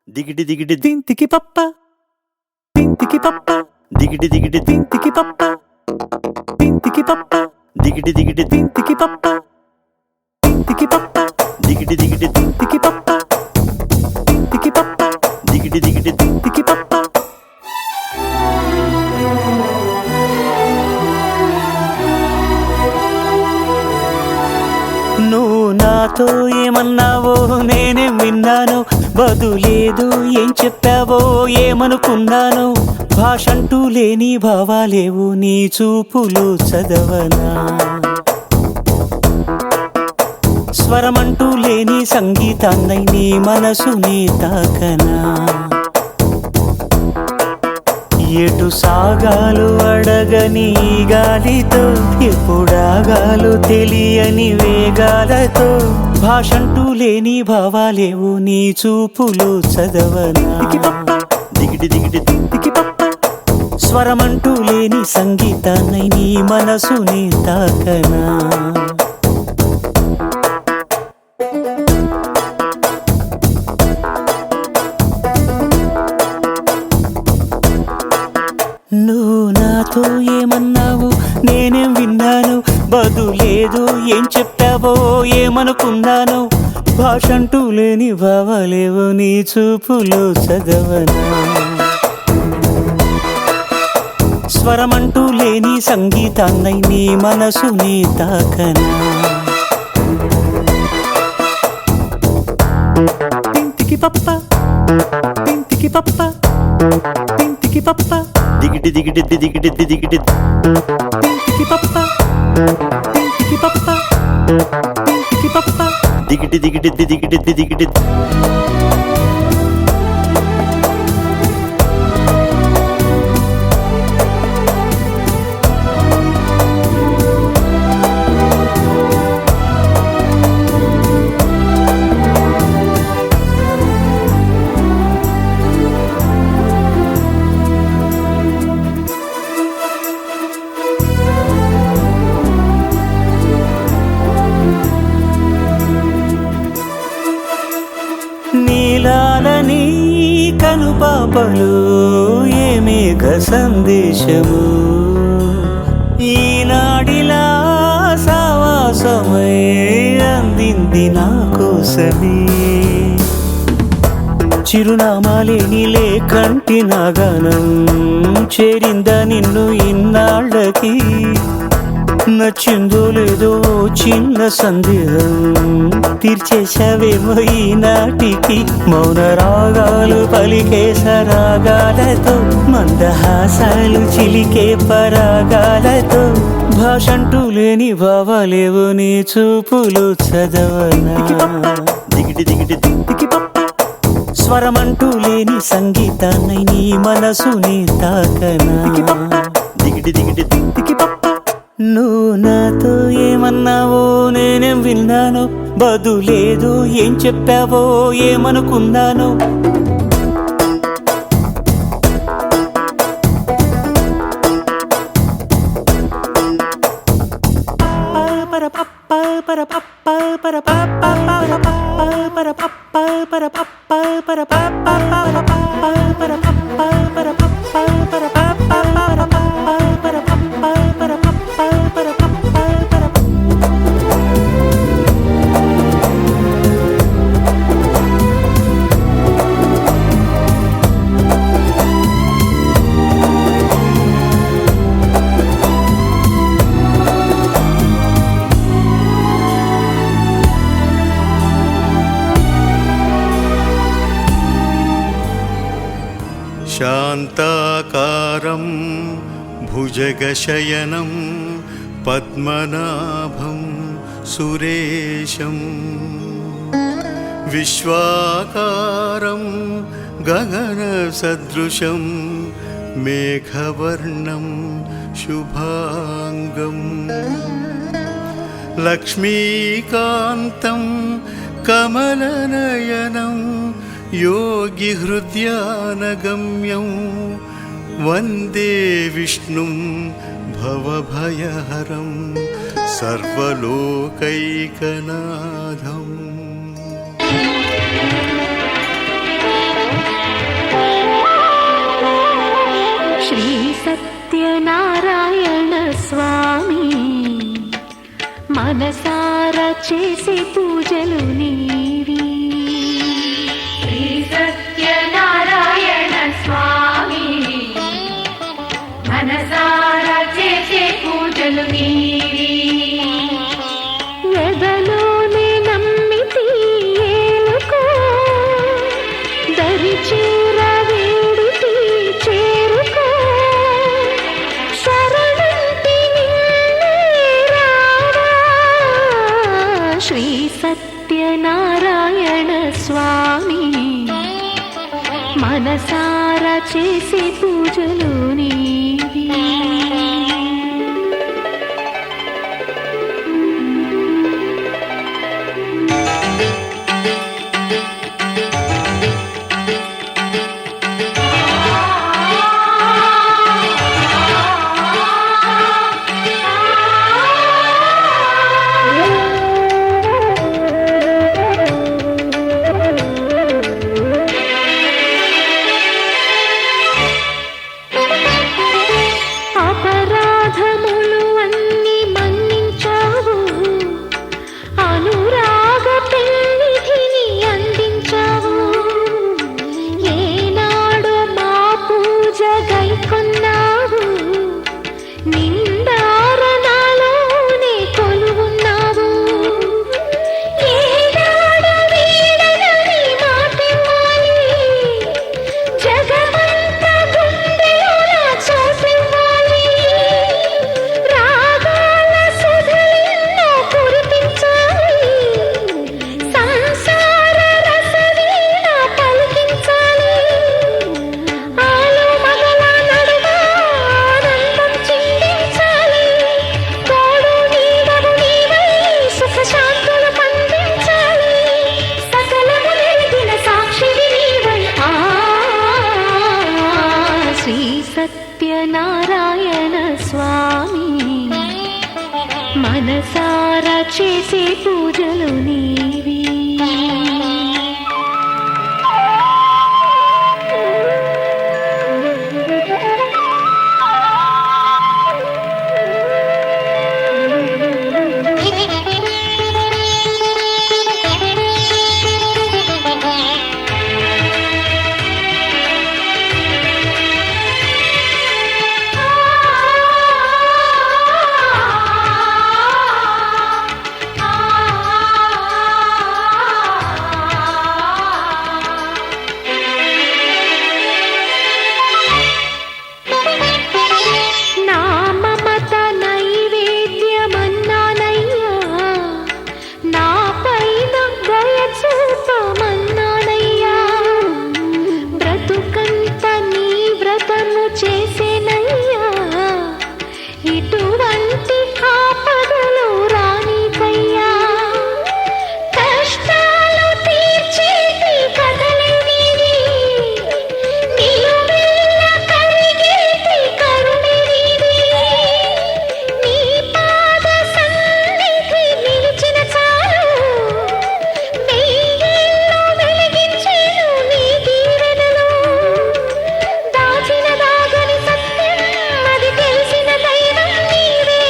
దిగిడి దిగిడి దింతికి పప్ప దింతికి పప్ప దిగిడి దిగిడి దింతికి పప్ప దింతికి పప్ప దిగిడి దిగిడి దింతికి పప్ప దింతికి పప్ప దిగిడి దిగిడి దింతికి పప్ప దింతికి పప్ప దిగిడి దిగిడి దింతికి పప్ప. నువ్వు నాతో ఏమన్నావో నేనే విన్నాను, బదులేదు ఏం చెప్పావో ఏమనుకున్నాను. భాషంటూ లేని భావాలేవు నీ చూపులు చదవనా, స్వరమంటూ లేని సంగీతాన్నై నీ మనసుని తాకనా. ఎటు సాగాలు అడగని గాలితో, ఎప్పుడాగాలు తెలియని వేగాలతో. భాషంటూ లేని భావాలేవు నీ చూపులు చదవనా. దిగిడి దిగిడి దింతికి పప్ప, స్వరమంటూ లేని సంగీతాన్నై నీ మనసుని తాకనా. నువ్వు నాతో ఏమన్నావు నేనేం విన్నాను, బదులేదు ఏం చెప్పావో ఏమనుకున్నాను. భాషంటూ లేని భావాలేవో నీ చూపులో చదవనా, స్వరమంటూ లేని సంగీతాన్నై నీ మనసుని తాకనా. దింతికి పప్ప దింతికి పప్ప దింతికి పప్ప దిగిడి దిగిడి దిగిడి దిగిడి దింతికి పప్ప దింతికి పప్ప దింతికి పప్ప దిగిడి దిగిడి దిగిడి దిగిడి. నీలాలని కనుపాపలు ఏమేఘ సందేశము, ఈనాడిలా సావాసమై అందింది నా కోసమే. చిరునామాలేని లేకంటి నాగానం చేరిందా నిన్ను ఇన్నాళ్ళకి. నచ్చిందో లేదో చిన్న సందేహం తీర్చేశావేమో ఈనాటికి. మౌన రాగాలు పలికే సరాగాలతో, మందహాసాలు చిలికే పరాగాలతో. భాషంటూ లేని భావాలేవో నీ చూపులు చదవనా. దిగిడి దిగిడి దింతికి పప్ప, స్వరమంటూ లేని సంగీతాన్నై నీ మనసుని తాకనా. దిగిడి దిగిడి దింతికి పప్ప. నువ్వు నాతో ఏమన్నావో నేనేం విన్నాను, బదులేదు ఏం చెప్పావో ఏమనుకున్నాను. శాంతాకారం భుజగశయనం పద్మనాభం సురేశం, విశ్వాకారం గగనసదృశం మేఘవర్ణం శుభాంగం. లక్ష్మీకాంతం కమలనయనం योगिहृद्यानगम्यं वन्दे विष्णुं भवभयहरं सर्वलोकैकनाथम्. మనసారా చేసే పూజలు నీవి. శ్రీ సత్యనారాయణ స్వామి మనసారా చేసే పూజలు నీవి. ఎదలోనే నమ్మితి ఏలుకో దరి చేర వేడితి చేరుకో శరణంటి నిన్నే రావా. శ్రీ సత్యనారాయణ స్వామి మనసారా చేసే పూజలు నీవి. అపరాధములు అన్ని మన్నించావు, అనురాగ పెన్నిధిని అందించావు. ఏనాడు మా పూజ గైకొన్నావు, నిండారణాలోనే కొలువున్నావు. ఏనాడు వీడనని మాటివ్వాలి, జగమంతా గుండెలోన చోటివ్వాలి. రాగాల సుధలెన్నో కురిపించాలి, సంసార రసవీణ పలికించాలి. ఆలు మగల నడుమ ఆనందం చిందించాలి. తోడు నీడవు నీవై సుఖ శాంతులు పండించాలి. సకలము నెరిగిన సాక్షివి నీవై. శ్రీ సత్యనారాయణ స్వామి మనసారా చేసే పూజలు నీవి. నా మమత నైవేద్యమన్నానయ్యా, నా పైన దయ చూపమన్నానయ్యా. బ్రతుకంత నీ వ్రతము చేసేనయ్యా, ఇటువంటి ఆపదలు రానికయ్యా. కష్టాలు తీర్చేటి కథలే నీవి, నిలువెల్ల కరిగేటి కరుణే నీవి. నీ పాద సన్నిధి నిలిచిన చాలు, వెయ్యేళ్ళు వెలిగించేను నీ దీవెనలు. దాచిన దాగని సత్యం అది తెలిసిన దైవం నీవే.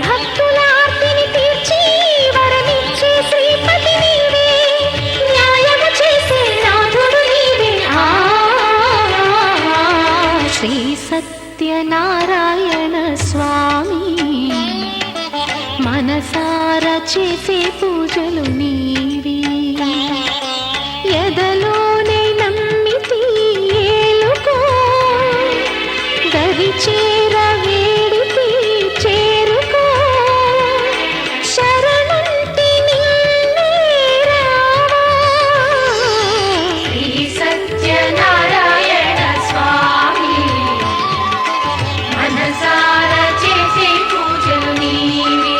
భక్తుల ఆర్తిని తీర్చి వరమిచ్చే శ్రీపతి నీవే. న్యాయము చేసే నాథుడు నీవే. శ్రీ సత్యనారాయణ స్వామి మనసారా చేసే పూజలు నీవి. ఎదలోనే నమ్మితి ఏలుకో దరి చేర వేడితి చేరుకో శరణంటి నిన్నే రావా. శ్రీ సత్యనారాయణ స్వామి మనసారా చేసే పూజలు నీవి.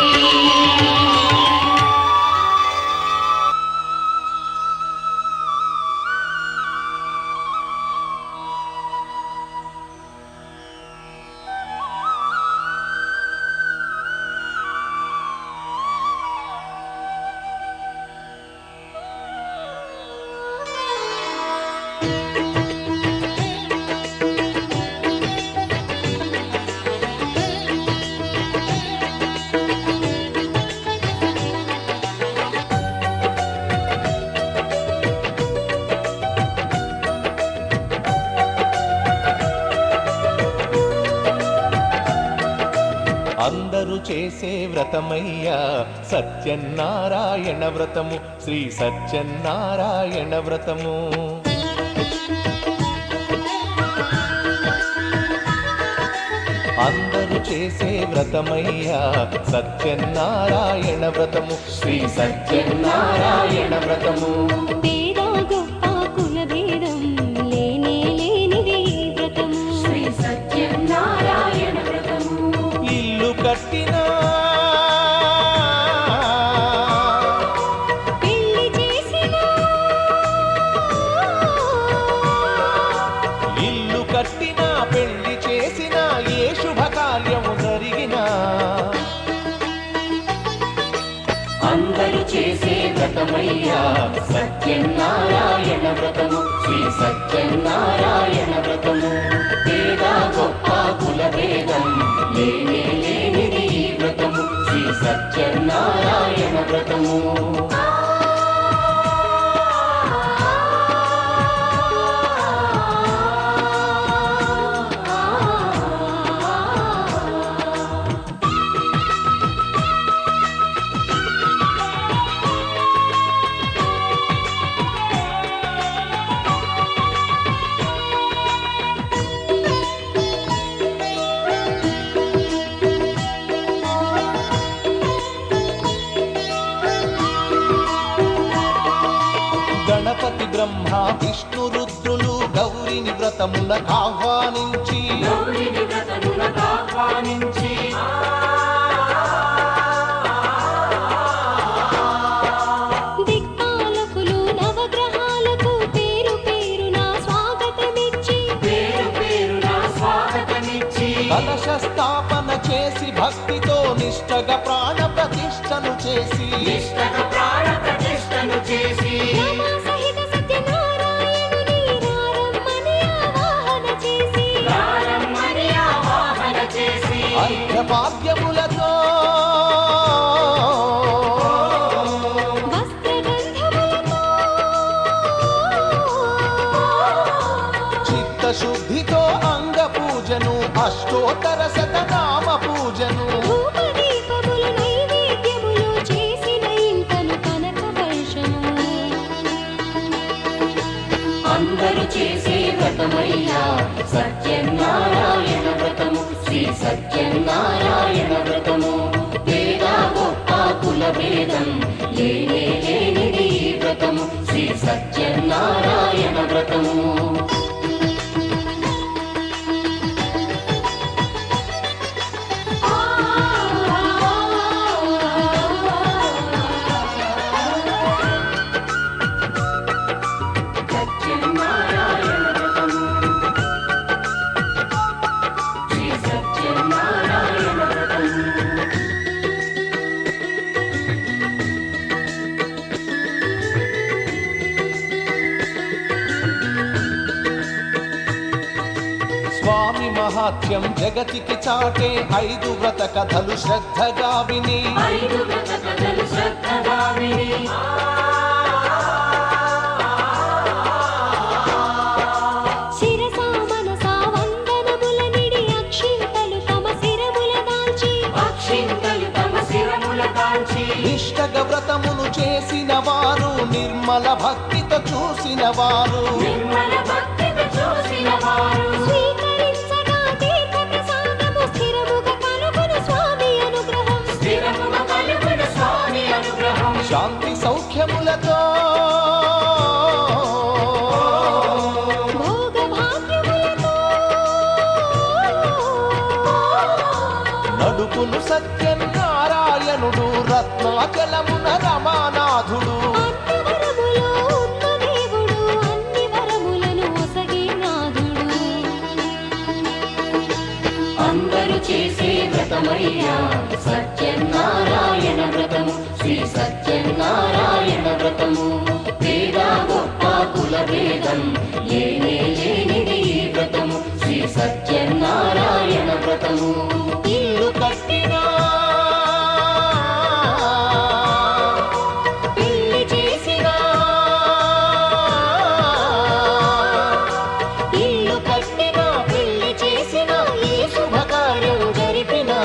అందరూ చేసే వ్రతమయ్యా సత్యనారాయణ వ్రతము, శ్రీ సత్యనారాయణ వ్రతము. అందరూ చేసే వ్రతమయ్యా సత్యనారాయణ వ్రతము, శ్రీ సత్యనారాయణ వ్రతము. పేద గొప్ప కుల భేదం లేనే లేనిది ఈ వ్రతము, శ్రీ సత్యనారాయణ వ్రతము. ఇల్లు కట్టినా పెళ్లి చేసినా ఇల్లు కట్టినా పెళ్లి చేసినా ఏ శుభకార్యము జరిగినా అందరూ చేసే వ్రతమయ్యా సత్యనారాయణ వ్రతము, శ్రీ సత్యనారాయణ వ్రతము. పేద గొప్ప కుల భేదం లేనే లేనిది ఈ వ్రతము, శ్రీ సత్యనారాయణ వ్రతము. గణపతి బ్రహ్మ విష్ణు రుద్రులు గౌరిని వ్రతములకు ఆహ్వానించి దిక్పాలకులు నవగ్రహాలకు పేరు పేరున స్వాగతమిచ్చి కలశ స్థాపన చేసి భక్తితో నిష్టగా ప్రాణ ప్రతిష్టను చేసి రమా సహిత సత్యనారాయణుని రారమ్మని ఆవాహన చేసి అర్ఘ్యపాద్యములతో వస్త్రగంధములతో చిత్తశుద్ధితో అంగ పూజను అష్టోత్తర శతనామ పూజను ధూపదీపములు నైవేద్యములు చేసిన ఇంటను కనక వర్షము. అందరూ చేసే వ్రతమయ్యా సత్యనారాయణ వ్రతము, శ్రీ సత్యనారాయణ వ్రతము. పేద గొప్ప కుల భేదం లేనే లేనిది ఈ వ్రతము, శ్రీ సత్యనారాయణ వ్రతము. సత్యనారాయణ వ్రతము, శ్రీ సత్యనారాయణ వ్రతము. స్వామి మహాత్యం జగతికి చాటే 5 వ్రత కథలు శ్రద్ధగా విని 5 వ్రత కథలు శ్రద్ధగా విని శిరసా మనసా వందనములనిడి అక్షింతలు తమ శిరముల దాల్చి అక్షింతలు తమ శిరముల కాల్చి నిష్టగ వ్రతమును చేసిన వారు నిర్మల భక్తితో చూసిన వారు నిర్మల భక్తితో చూసిన వారు స్వీకరించగా తీర్థ ప్రసాదము స్థిరముగా కలుగును స్వామి అనుగ్రహం. స్థిరముగా కలుగును స్వామి అనుగ్రహం. శాంతి సౌఖ్యములతో భోగ భాగ్యములతో నడుపును సత్యనారాయణుడు రత్నాచలమున రమానాథుడు అన్ని వరములో ఉన్న దేవుడు అన్ని వరములను ఒసగే నాథుడు. అందరూ చేసే వ్రతమయ్యా సత్యనారాయణ వ్రతము, శ్రీ సత్యనారాయణ వ్రతము. పేద గొప్ప కుల భేదం లేనే లేనిది ఈ వ్రతము, శ్రీ సత్యనారాయణ వ్రతము. ఇల్లు కట్టినా పెళ్లి చేసినా ఇల్లు కట్టినా పెళ్లి చేసినా ఏ శుభకార్యం జరిపినా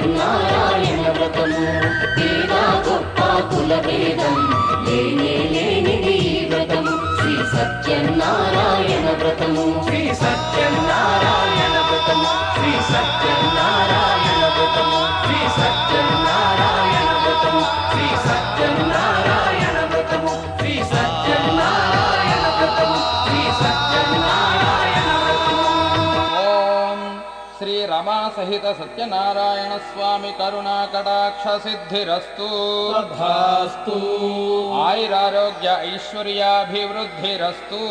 సత్యనారాయణ వ్రతము. పేద గొప్ప కుల భేదం లేనే లేనిది ఈ వ్రతము. శ్రీ సత్యనారాయణ వ్రతము. శ్రీ సత్యనారాయణ వ్రతము. శ్రీ సత్యనారాయణ వ్రతము. శ్రీ సత్యనారాయణ వ్రతము. శ్రీ సత్యనారాయణ వ్రతము. శ్రీ సత్యనారాయణ వ్రతము. శ్రీ సత్యనారాయణ వ్రతము. ఓం శ్రీ రమా సహిత సత్యనారాయణ స్వామి కరుణా కటాక్ష సిద్ధిరస్తు. తథాస్తు. ఆయురారోగ్య ఐశ్వర్యాభివృద్ధిరస్తు.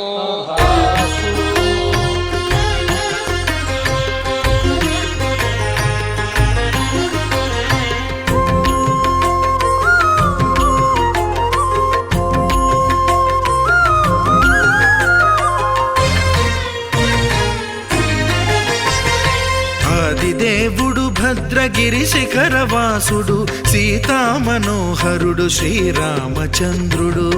ఆదిదేవుడు భద్రగిరి శిఖరవాసుడు సీతామనోహరుడు శ్రీరామచంద్రుడు.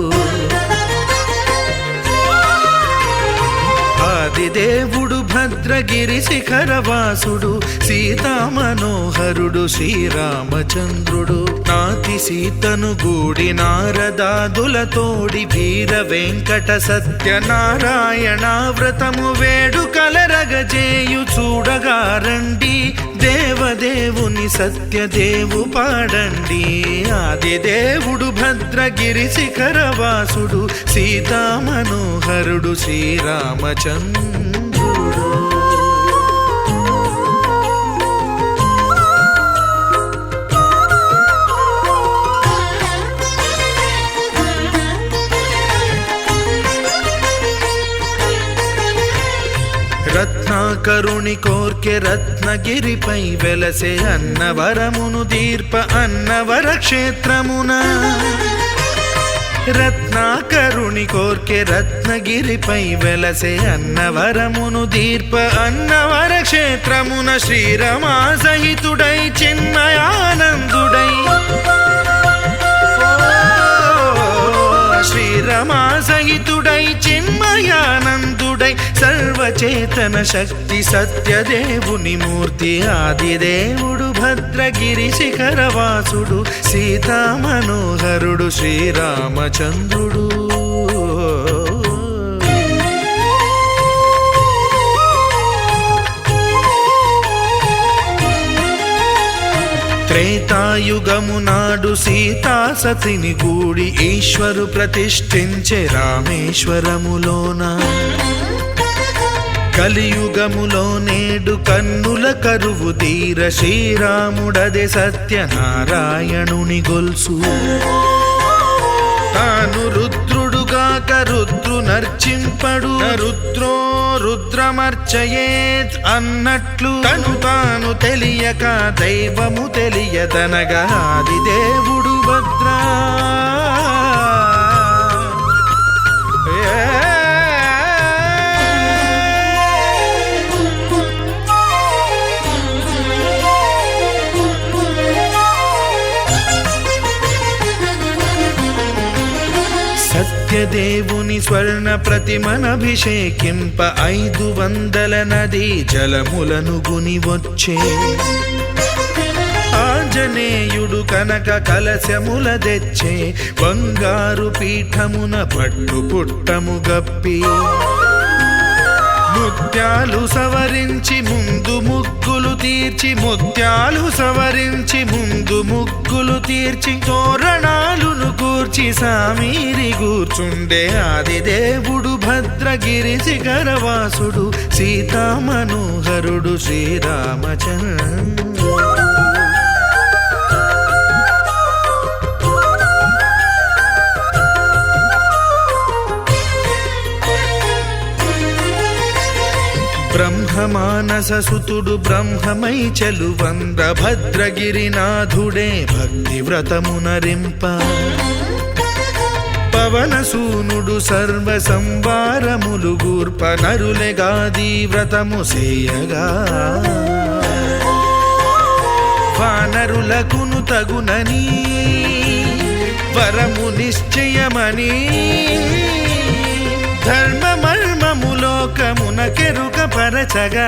ఆదిదేవుడు భద్రగిరి శిఖరవాసుడు సీతామనోహరుడు శ్రీరామచంద్రుడు. నాతి సీతను గూడి నారదాదులతోడి వీర వెంకట సత్యనారాయణ వ్రతము వేడుకలరగజేయు చూడగారండి. దేవదేవుని సత్యదేవు పాడండి. ఆదిదేవుడు భద్రగిరి శిఖరవాసుడు సీతామనోహరుడు శ్రీరామచంద్రుడు. రత్నాకరుని కోర్కె రత్నగిరిపై వెలసే అన్నవరమును దీర్ప అన్నవర క్షేత్రమున. రత్నాకరుని కోర్కె రత్నగిరిపై వెలసే అన్నవరమును దీర్ప అన్నవర క్షేత్రమున. శ్రీరమా సహితుడై చిన్మయానందుడై శ్రీరమా సహితుడై చిన్మయానందుడై సర్వచేతన శక్తి సత్యదేవుని మూర్తి. ఆదిదేవుడు భద్రగిరి శిఖరవాసుడు సీతామనోహరుడు శ్రీరామచంద్రుడు. త్రేతాయుగము నాడు సీతా సతిని గూడి ఈశ్వరు ప్రతిష్ఠించే రామేశ్వరములోన. కలియుగములో నేడు కన్నుల కరువు తీర శ్రీరాముడదే సత్యనారాయణుని గొల్సు. తాను రుద్రుడుగాక రుద్రు నర్చింపడు రుద్రో రుద్రమర్చయేత్ అన్నట్లు తను తాను తెలియక దైవము తెలియదనగా ఆదిదేవుడు భద్రా. సత్యదేవుని స్వర్ణ ప్రతిమనభిషేకింప 500 నదీ జలములను గుని వచ్చే. ఆంజనేయుడు కనక కలశముల తెచ్చే బంగారు పీఠమున పట్టు పుట్టము గప్పి. ముత్యాలు సవరించి ముందు ముగ్గులు తీర్చి ముత్యాలు సవరించి ముందు ముగ్గులు తీర్చి తోరణాలును కూర్చి సామీరి కూర్చుండే ఆదిదేవుడు భద్రగిరి శిఖరవాసుడు సీతామనోహరుడు శ్రీరామచంద్రుడు. బ్రహ్మమానస సుతుడు బ్రహ్మమై చెలువంద భద్రగిరినాథుడే భక్తి వ్రతమునరింప. పవనసూనుడు సర్వ సంవారములు గూర్ప నరులెగాది వ్రతము సేయగా. వానరులకును తగునని వరము నిశ్చయమని ధర్మ మర్మ వ్రతములోకమున కెరుక పరచగా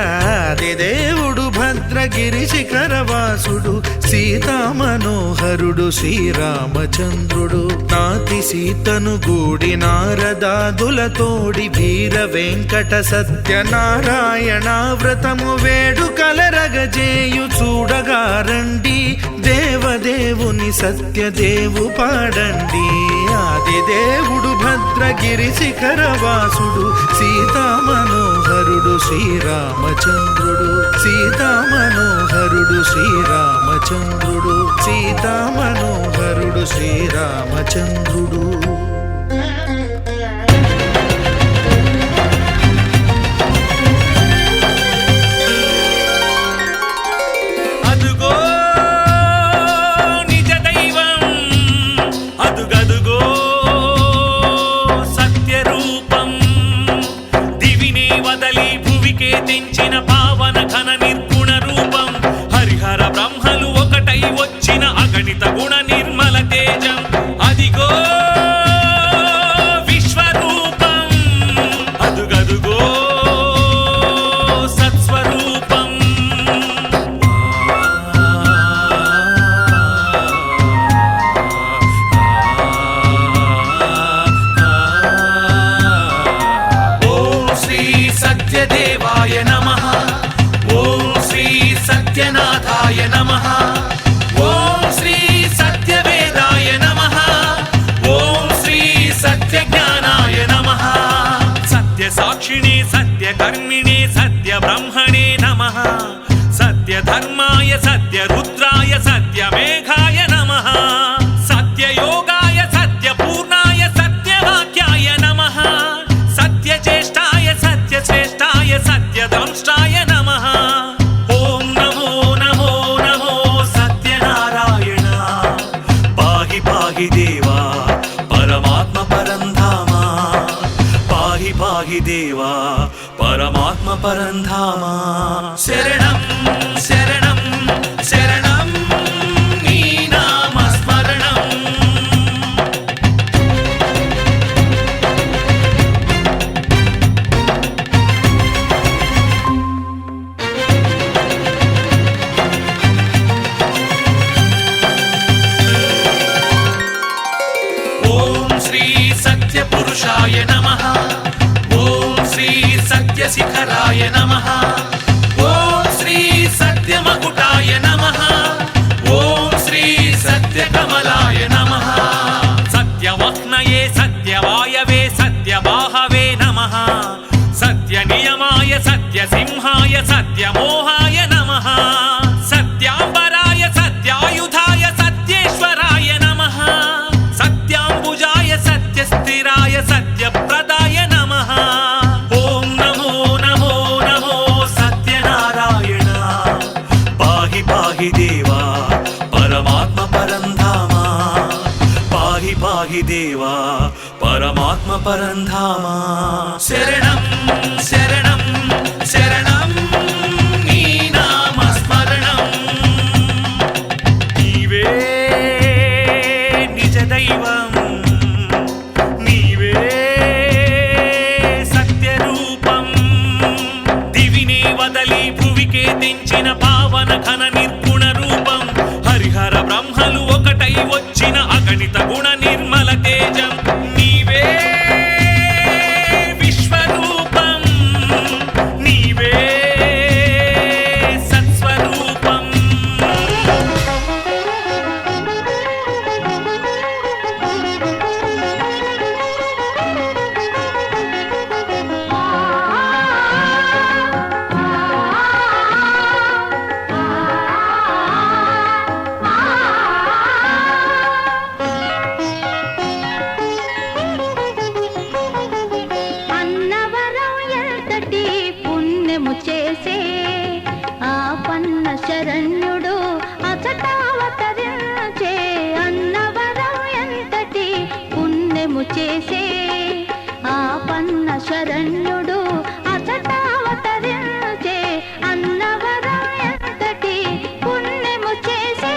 దేవుడు భద్రగిరి శిఖరవాసుడు సీతామనోహరుడు శ్రీరామచంద్రుడు నాతి సీతను గూడి నారదాదులతోడి వీర వెంకట సత్యనారాయణ వ్రతము వేడుకలరగజేయు చూడగా రండి దేవదేవుని సత్యదేవు పాడండి ఆది దేవుడు భద్రగిరి శిఖరవాసుడు సీతామనోహరుడు శ్రీరామచంద్రుడు సీతామనోహరుడు శ్రీరామచంద్రుడు సీతామనోహరుడు శ్రీరామచంద్రుడు తెంచిన పావన ఘన నిర్గుణ రూపం హరిహర బ్రహ్మలు ఒకటై వచ్చిన అగణిత గుణ నిర్మల తేజం అదిగో విశ్వరూపం అదుగదుగో సత్స్వరూపం ఓం శ్రీ సత్యదేవాయ నమః ఓం శ్రీ సత్యనాథాయ నమః ఓం శ్రీ సత్యవేదాయ నమః ఓం శ్రీ సత్యజ్ఞానాయ నమః సత్యసాక్షిణే సత్యకర్మిణే సత్యబ్రహ్మణే నమః సత్యధర్మాయ సత్యరుద్రాయ సత్యమేఘాయ నమః సత్యయోగాయ సత్యపూర్ణాయ సత్యవాక్యాయ నమః సత్యజ్యేష్ఠాయ సత్యశ్రేష్ఠాయ సత్యదంష్టాయ నమః ఓం నమో నమో నమో సత్యనారాయణ పాహి పాహి దేవా పరమాత్మ పరంధామ పాహి పాహి దేవా పరమాత్మ పరంధామ శరణం శరణం శరణం నీ నామ స్మరణం ఓం శ్రీ సత్యపురుషాయ నమః ఓం శ్రీ సత్యశిఖరాయ నమః ఓం శ్రీ సత్యమకుటాయ నమః ఓం శ్రీ సత్యకమలాయ నమః సత్యవహ్నయే సత్యవాయవే సత్యబాహవే నమః సత్యనియమాయ సత్యసింహాయ సత్యమోహాయ నమః సత్యాంబరాయ సత్యాయుధాయ సత్యేశ్వరాయ నమః సత్యాంబుజాయ సత్యస్థిరాయ సత్యప్రదాయ నమః ఓం నమో నమో నమో సత్యనారాయణ పాహి పాహి దేవా పరమాత్మ పరంధామ పాహి పాహి దేవా పరమాత్మ పరంధామ శరణం శరణం శరణం నీ నామ స్మరణం నీవే నిజ దైవం నీవే సత్యరూపం దివినే వదలి భువికే తెంచిన పావన ఘన నిర్గుణ రూపం హరిహర బ్రహ్మలు ఒకటై వచ్చిన అగణిత గుణ నిర్మల తేజం నీవే విశ్వరూపం నీవే సత్స్వరూపం అన్నవరం ఎంతటి పుణ్యము చేసే ఆ పన్న శరణ్యుడు అచటావతరించే అన్నవరం ఎంతటి పుణ్యము చేసే ఆ పన్న శరణ్యుడు అచటావతరించే అన్నవరం ఎంతటి పుణ్యము చేసే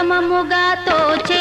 సమముగా తోచే